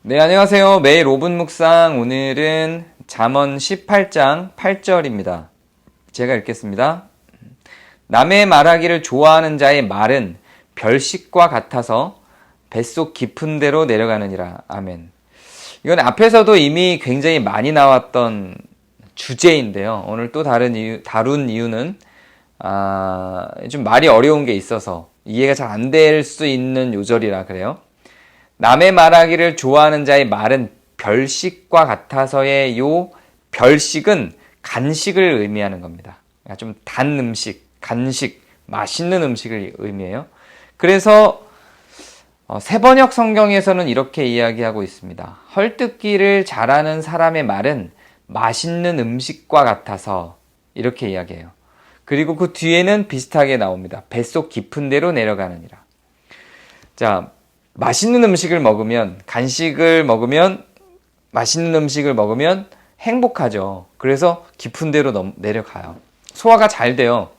네, 안녕하세요. 매일 5분 묵상. 오늘은 잠언 18장 8절입니다. 제가 읽겠습니다. 남의 말하기를 좋아하는 자의 말은 별식과 같아서 뱃속 깊은 데로 내려가느니라. 아멘. 이건 앞에서도 이미 굉장히 많이 나왔던 주제인데요. 오늘 또 다룬 이유는 좀 말이 어려운 게 있어서 이해가 잘 안 될 수 있는 요절이라 그래요. 남의 말하기를 좋아하는 자의 말은 별식과 같아서의 요 별식은 간식을 의미하는 겁니다. 그러니까 좀 단 음식, 간식, 맛있는 음식을 의미해요. 그래서 새번역 성경에서는 이렇게 이야기하고 있습니다. 헐뜯기를 잘하는 사람의 말은 맛있는 음식과 같아서 이렇게 이야기해요. 그리고 그 뒤에는 비슷하게 나옵니다. 뱃속 깊은 데로 내려가느니라. 자, 맛있는 음식을 먹으면, 간식을 먹으면, 맛있는 음식을 먹으면 행복하죠. 그래서 깊은 데로 내려가요. 소화가 잘 돼요.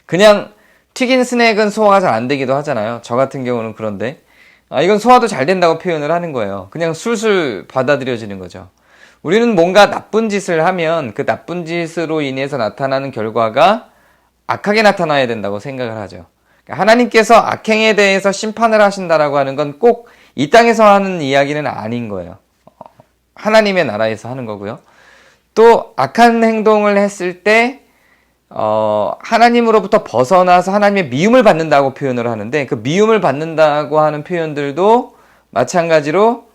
그냥 튀긴 스낵은 소화가 잘 안 되기도 하잖아요. 저 같은 경우는 그런데 이건 소화도 잘 된다고 표현을 하는 거예요. 그냥 술술 받아들여지는 거죠. 우리는 뭔가 나쁜 짓을 하면 그 나쁜 짓으로 인해서 나타나는 결과가 악하게 나타나야 된다고 생각을 하죠. 하나님께서 악행에 대해서 심판을 하신다라고 하는 건 꼭 이 땅에서 하는 이야기는 아닌 거예요. 하나님의 나라에서 하는 거고요. 또 악한 행동을 했을 때 하나님으로부터 벗어나서 하나님의 미움을 받는다고 표현을 하는데, 그 미움을 받는다고 하는 표현들도 마찬가지로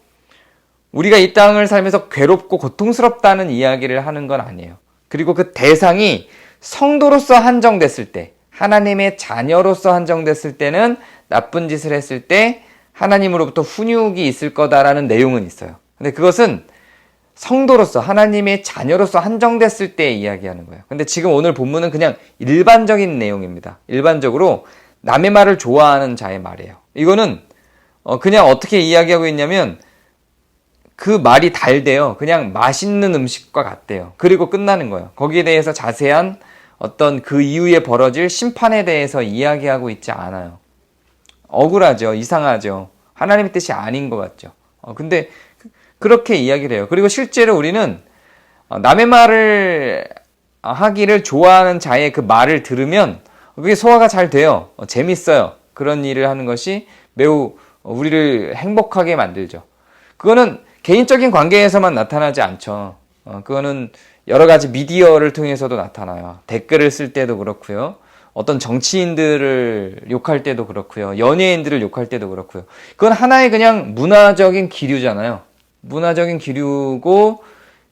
우리가 이 땅을 살면서 괴롭고 고통스럽다는 이야기를 하는 건 아니에요. 그리고 그 대상이 성도로서 한정됐을 때, 하나님의 자녀로서 한정됐을 때는 나쁜 짓을 했을 때 하나님으로부터 훈육이 있을 거다라는 내용은 있어요. 근데 그것은 성도로서, 하나님의 자녀로서 한정됐을 때 이야기하는 거예요. 근데 지금 오늘 본문은 그냥 일반적인 내용입니다. 일반적으로 남의 말을 좋아하는 자의 말이에요. 이거는 그냥 어떻게 이야기하고 있냐면 그 말이 달대요. 그냥 맛있는 음식과 같대요. 그리고 끝나는 거예요. 거기에 대해서 자세한 어떤 그 이후에 벌어질 심판에 대해서 이야기하고 있지 않아요. 억울하죠. 이상하죠. 하나님의 뜻이 아닌 것 같죠. 근데 그렇게 이야기를 해요. 그리고 실제로 우리는 남의 말을 하기를 좋아하는 자의 그 말을 들으면 그게 소화가 잘 돼요. 재밌어요. 그런 일을 하는 것이 매우 우리를 행복하게 만들죠. 그거는 개인적인 관계에서만 나타나지 않죠. 그거는 여러 가지 미디어를 통해서도 나타나요. 댓글을 쓸 때도 그렇고요. 어떤 정치인들을 욕할 때도 그렇고요. 연예인들을 욕할 때도 그렇고요. 그건 하나의 그냥 문화적인 기류잖아요. 문화적인 기류고,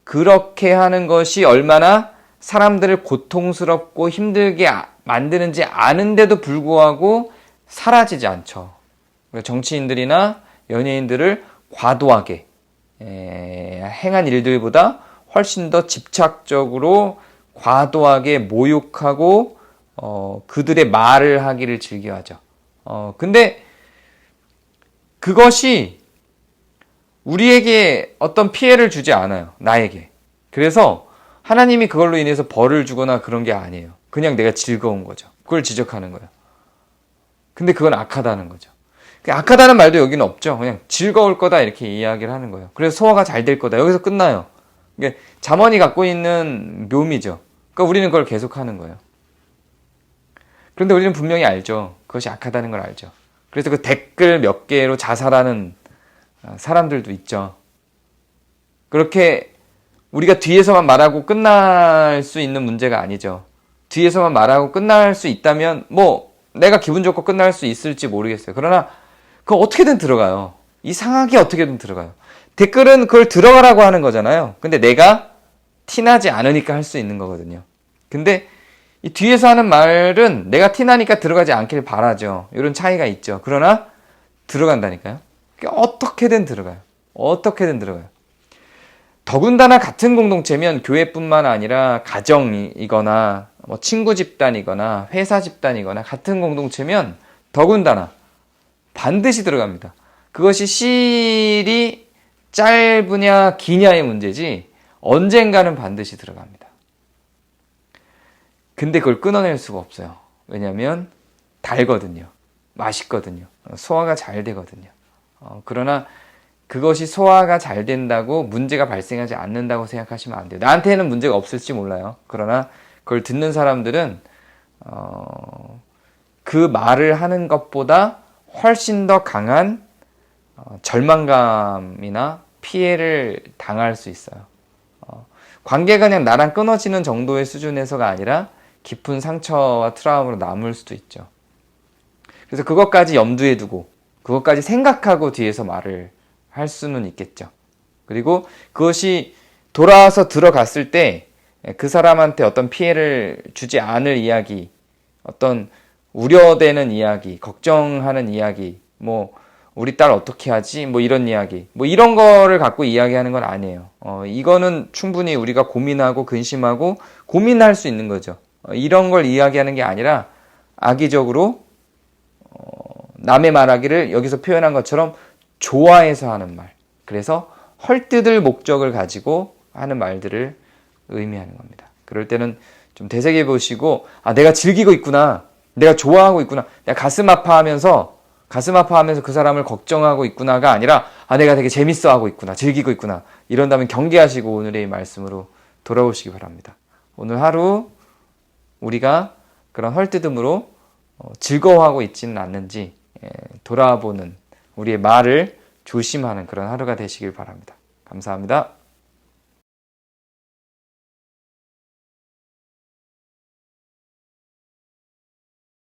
그렇게 하는 것이 얼마나 사람들을 고통스럽고 힘들게 만드는지 아는데도 불구하고 사라지지 않죠. 정치인들이나 연예인들을 과도하게 행한 일들보다 훨씬 더 집착적으로 과도하게 모욕하고 그들의 말을 하기를 즐겨하죠. 근데 그것이 우리에게 어떤 피해를 주지 않아요. 나에게. 그래서 하나님이 그걸로 인해서 벌을 주거나 그런 게 아니에요. 그냥 내가 즐거운 거죠. 그걸 지적하는 거예요. 근데 그건 악하다는 거죠. 악하다는 말도 여기는 없죠. 그냥 즐거울 거다 이렇게 이야기를 하는 거예요. 그래서 소화가 잘 될 거다. 여기서 끝나요. 이게 잠언이 갖고 있는 묘미죠. 그러니까 우리는 그걸 계속하는 거예요. 그런데 우리는 분명히 알죠. 그것이 악하다는 걸 알죠. 그래서 그 댓글 몇 개로 자살하는 사람들도 있죠. 그렇게 우리가 뒤에서만 말하고 끝날 수 있는 문제가 아니죠. 뒤에서만 말하고 끝날 수 있다면 뭐 내가 기분 좋고 끝날 수 있을지 모르겠어요. 그러나 그거 어떻게든 들어가요. 이상하게 어떻게든 들어가요. 댓글은 그걸 들어가라고 하는 거잖아요. 근데 내가 티나지 않으니까 할 수 있는 거거든요. 근데 이 뒤에서 하는 말은 내가 티나니까 들어가지 않길 바라죠. 이런 차이가 있죠. 그러나 들어간다니까요. 어떻게든 들어가요. 어떻게든 들어가요. 더군다나 같은 공동체면 교회뿐만 아니라 가정이거나 뭐 친구 집단이거나 회사 집단이거나 같은 공동체면 더군다나 반드시 들어갑니다. 그것이 실이 짧으냐 기냐의 문제지 언젠가는 반드시 들어갑니다. 근데 그걸 끊어낼 수가 없어요. 왜냐하면 달거든요. 맛있거든요. 소화가 잘 되거든요. 그러나 그것이 소화가 잘 된다고 문제가 발생하지 않는다고 생각하시면 안 돼요. 나한테는 문제가 없을지 몰라요. 그러나 그걸 듣는 사람들은 그 말을 하는 것보다 훨씬 더 강한 절망감이나 피해를 당할 수 있어요. 관계가 그냥 나랑 끊어지는 정도의 수준에서가 아니라 깊은 상처와 트라우마로 남을 수도 있죠. 그래서 그것까지 염두에 두고 그것까지 생각하고 뒤에서 말을 할 수는 있겠죠. 그리고 그것이 돌아와서 들어갔을 때 그 사람한테 어떤 피해를 주지 않을 이야기, 어떤 우려되는 이야기, 걱정하는 이야기, 뭐 우리 딸 어떻게 하지? 뭐 이런 이야기, 뭐 이런 거를 갖고 이야기하는 건 아니에요. 이거는 충분히 우리가 고민하고 근심하고 고민할 수 있는 거죠. 이런 걸 이야기하는 게 아니라 악의적으로 남의 말하기를 여기서 표현한 것처럼 좋아해서 하는 말. 그래서 헐뜯을 목적을 가지고 하는 말들을 의미하는 겁니다. 그럴 때는 좀 되새겨 보시고, 아, 내가 즐기고 있구나. 내가 좋아하고 있구나. 내가 가슴 아파하면서 그 사람을 걱정하고 있구나가 아니라, 아, 내가 되게 재밌어 하고 있구나. 즐기고 있구나. 이런다면 경계하시고 오늘의 말씀으로 돌아오시기 바랍니다. 오늘 하루 우리가 그런 헐뜯음으로 즐거워하고 있지는 않는지 돌아보는 우리의 말을 조심하는 그런 하루가 되시길 바랍니다. 감사합니다.